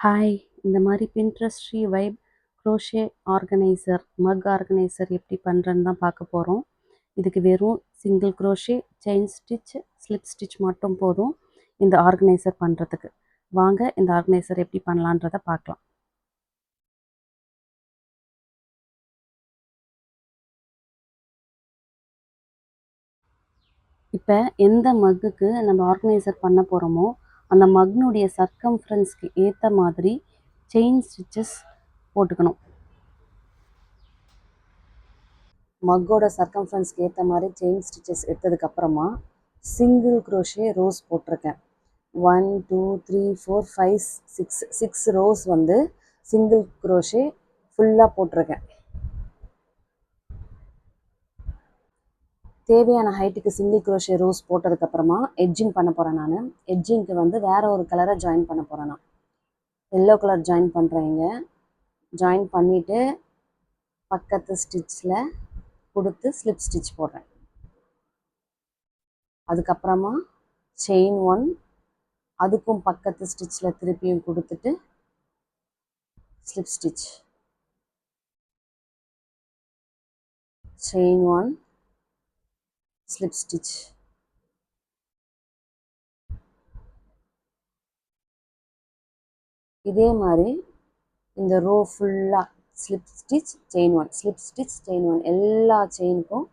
Hi! இந்த மாதிரி Pinterest vibe crochet organiser, மக் organiser எப்படி பண்ணுறதுன்னு தான் பார்க்க போகிறோம். இதுக்கு வெறும் single crochet, chain stitch, slip stitch மட்டும் போதும் இந்த ஆர்கனைசர் பண்ணுறதுக்கு. வாங்க இந்த ஆர்கனைசர் எப்படி பண்ணலான்றதை பார்க்கலாம். இப்போ எந்த மக்குக்கு நம்ம ஆர்கனைசர் பண்ண போகிறோமோ அந்த மக்னுடைய சர்க்கம்ஃபரன்ஸ்க்கு ஏற்ற மாதிரி செயின் ஸ்டிச்சஸ் போட்டுக்கணும். மக்கோட சர்க்கம்ஃபரன்ஸ்க்கு ஏற்ற மாதிரி செயின் ஸ்டிச்சஸ் எடுத்ததுக்கப்புறமா சிங்கிள் க்ரோஷே ரோஸ் போட்டிருக்கேன். 1 2 3 4 5 6 ரோஸ் வந்து சிங்கிள் க்ரோஷே ஃபுல்லாக போட்டிருக்கேன். தேவையான ஹைட்டுக்கு சிங்கிள் க்ரோஷே ரோஸ் போட்டதுக்கப்புறமா எட்ஜிங் பண்ண போகிறேன். நான் எட்ஜிங்க்கு வந்து வேறு ஒரு கலரை ஜாயின் பண்ண போகிறேன். நான் எல்லோ கலர் ஜாயின் பண்ணுறேங்க. ஜாயின் பண்ணிவிட்டு பக்கத்து ஸ்டிச்சில் கொடுத்து ஸ்லிப் ஸ்டிச் போடுறேன். அதுக்கப்புறமா செயின் 1 அதுக்கும் பக்கத்து ஸ்டிச்சில் திருப்பியும் கொடுத்துட்டு slip stitch, chain 1 slip stitch. இதே மாதிரி இந்த ரோ ஃபுல்லாக slip stitch chain 1 slip stitch chain 1 எல்லா செயினுக்கும்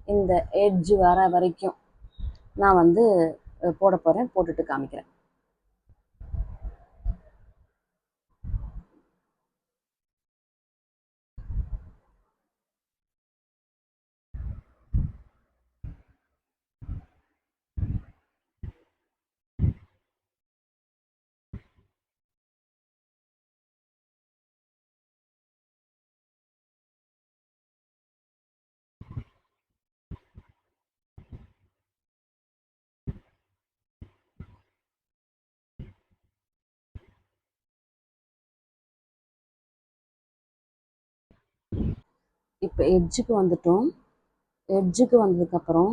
இந்த எட்ஜ் வர வரைக்கும் நான் வந்து போட போகிறேன். போட்டுட்டு காமிக்கிறேன். இப்போ எட்ஜுக்கு வந்துட்டோம். எட்ஜுக்கு வந்ததுக்கப்புறம்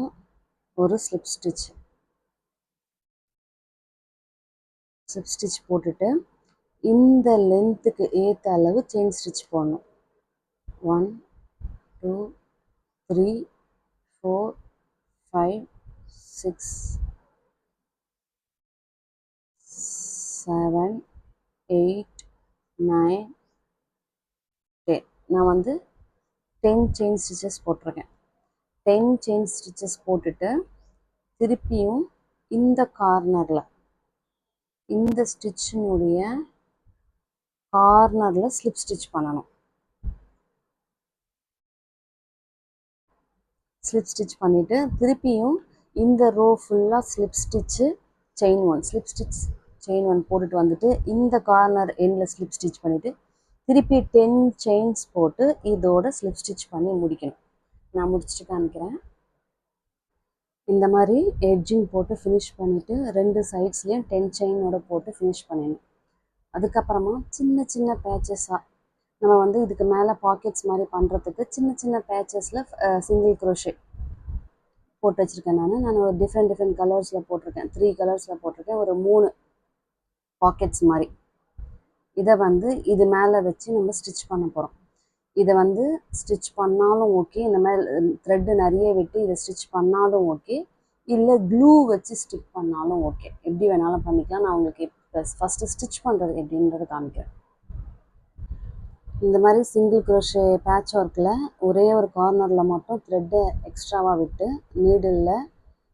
ஒரு ஸ்லிப் ஸ்டிச் போட்டுட்டு இந்த லென்த்துக்கு ஏற்ற அளவு செயின் ஸ்டிச் போடணும். 1 2 3 4 5 6 7 8 9 10. நான் வந்து 10 செயின் ஸ்டிச்சஸ் போட்டிருக்கேன். 10 செயின் ஸ்டிச்சஸ் போட்டுட்டு திருப்பியும் இந்த கார்னரில் இந்த ஸ்டிச்சினுடைய கார்னரில் ஸ்லிப் ஸ்டிச் பண்ணணும். ஸ்லிப் ஸ்டிச் பண்ணிவிட்டு திருப்பியும் இந்த ரோ ஃபுல்லாக slip stitch chain 1 slip stitch chain 1 போட்டுட்டு வந்துட்டு இந்த கார்னர் எண்டில் ஸ்லிப் ஸ்டிச் பண்ணிவிட்டு திருப்பி 10 செயின்ஸ் போட்டு இதோட ஸ்லிப் ஸ்டிச் பண்ணி முடிக்கணும். நான் முடிச்சுட்டு காமிக்கிறேன். இந்த மாதிரி எட்ஜிங் போட்டு ஃபினிஷ் பண்ணிவிட்டு 2 சைட்ஸ்லேயும் 10 செயினோட போட்டு ஃபினிஷ் பண்ணிடணும். அதுக்கப்புறமா சின்ன சின்ன பேச்சஸாக நம்ம வந்து இதுக்கு மேலே பாக்கெட்ஸ் மாதிரி பண்ணுறதுக்கு சின்ன சின்ன பேச்சஸில் சிங்கிள் க்ரோஷே போட்டு வச்சுருக்கேன். நான் ஒரு டிஃப்ரெண்ட் கலர்ஸில் போட்டிருக்கேன். 3 கலர்ஸில் போட்டிருக்கேன். ஒரு 3 பாக்கெட்ஸ் மாதிரி. இதை வந்து இது மேலே வச்சு நம்ம ஸ்டிச் பண்ண போகிறோம். இதை வந்து ஸ்டிச் பண்ணாலும் ஓகே, இந்த மாதிரி த்ரெட்டு நிறைய விட்டு இதை ஸ்டிச் பண்ணாலும் ஓகே, இல்லை க்ளூ வச்சு ஸ்டிச் பண்ணாலும் ஓகே, எப்படி வேணாலும் பண்ணிக்கலாம். நான் உங்களுக்கு ஃபஸ்ட்டு ஸ்டிச் பண்ணுறது எப்படின்றது காமிக்கிறேன். இந்த மாதிரி சிங்கிள் க்ரோஷே பேட்ச் ஒர்க்கில் ஒரே ஒரு கார்னரில் மட்டும் த்ரெட்டை எக்ஸ்ட்ராவாக விட்டு நீடிலில்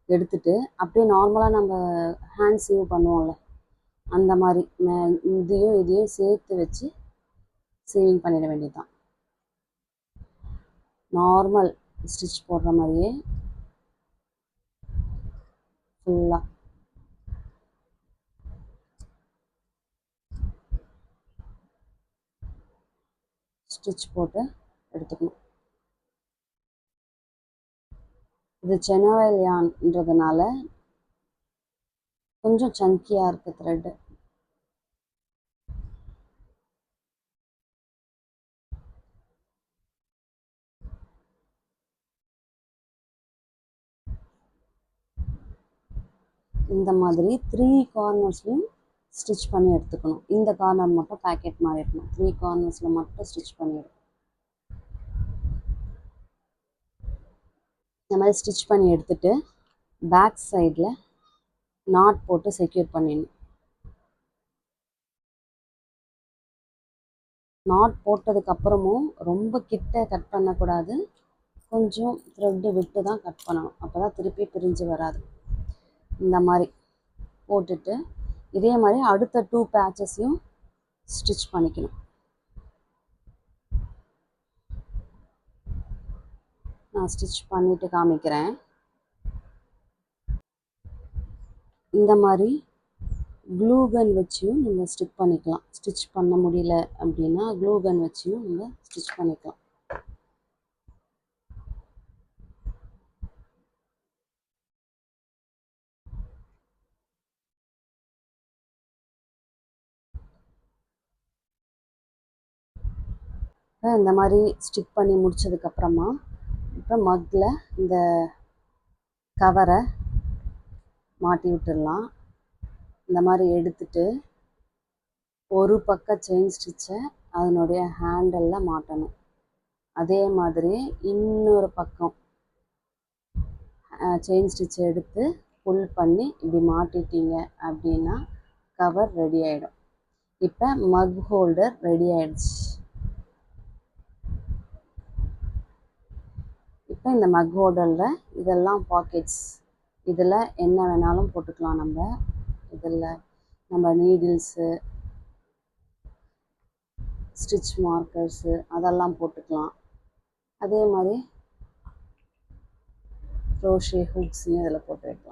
எடுத்துட்டு அப்படியே நார்மலாக நம்ம ஹேண்ட் சீவ் பண்ணுவோம்ல அந்த மாதிரி இதையும் சேர்த்து வச்சு சீவிங் பண்ணிட வேண்டியது தான். நார்மல் ஸ்டிச் போடுற மாதிரியே ஃபுல்லாக ஸ்டிச் போட்டு எடுத்துக்கணும். இது செனோவைல் யான்றதுனால கொஞ்சம் சங்கியாக இருக்குது த்ரெட்டு. இந்த மாதிரி 3 கார்னர்ஸ்லையும் ஸ்டிச் பண்ணி எடுத்துக்கணும். இந்த கார்னர் மட்டும் பேக்கெட் மாதிரி இருக்கணும். 3 கார்னர்ஸில் மட்டும் ஸ்டிச் பண்ணிவிடும். இந்த மாதிரி ஸ்டிச் பண்ணி எடுத்துகிட்டு பேக் சைடில் நாட் போட்டு செக்யூர் பண்ணிடணும். நாட் போட்டதுக்கப்புறமும் ரொம்ப கிட்ட கட் பண்ணக்கூடாது, கொஞ்சம் த்ரெட்டு விட்டு தான் கட் பண்ணணும். அப்போ தான் திருப்பி பிரிஞ்சு வராது. இந்த மாதிரி போட்டுட்டு இதே மாதிரி அடுத்த 2 பேட்சஸையும் ஸ்டிச் பண்ணிக்கணும். நான் ஸ்டிச் பண்ணிவிட்டு காமிக்கிறேன். இந்த மாதிரி க்ளூ கன் வச்சியும் நீங்கள் ஸ்டிச் பண்ணிக்கலாம். ஸ்டிச் பண்ண முடியல அப்படின்னா க்ளூ கன் வச்சியும் நீங்கள் ஸ்டிச் பண்ணிக்கலாம். இந்த மாதிரி ஸ்டிச் பண்ணி முடிச்சதுக்கப்புறமா இப்போ மக்கில் இந்த கவரை மாட்டி விட்டுடலாம். இந்த மாதிரி எடுத்துட்டு ஒரு பக்கம் செயின் ஸ்டிச்சை அதனுடைய ஹேண்டலில் மாட்டணும். அதே மாதிரி இன்னொரு பக்கம் செயின் ஸ்டிச்சை எடுத்து புல் பண்ணி இப்படி மாட்டிட்டீங்க அப்படின்னா கவர் ரெடி ஆகிடும். இப்போ மக் ஹோல்டர் ரெடி ஆகிடுச்சு. இப்போ இந்த மக் ஹோல்டரில் இதெல்லாம் பாக்கெட்ஸ், இதில் என்ன வேணாலும் போட்டுக்கலாம். இதில் நம்ம நீடில்ஸு, ஸ்டிச் மார்க்கர்ஸு அதெல்லாம் போட்டுக்கலாம். அதே மாதிரி க்ரோஷே ஹூக்ஸையும் இதில் போட்டு வைக்கலாம்.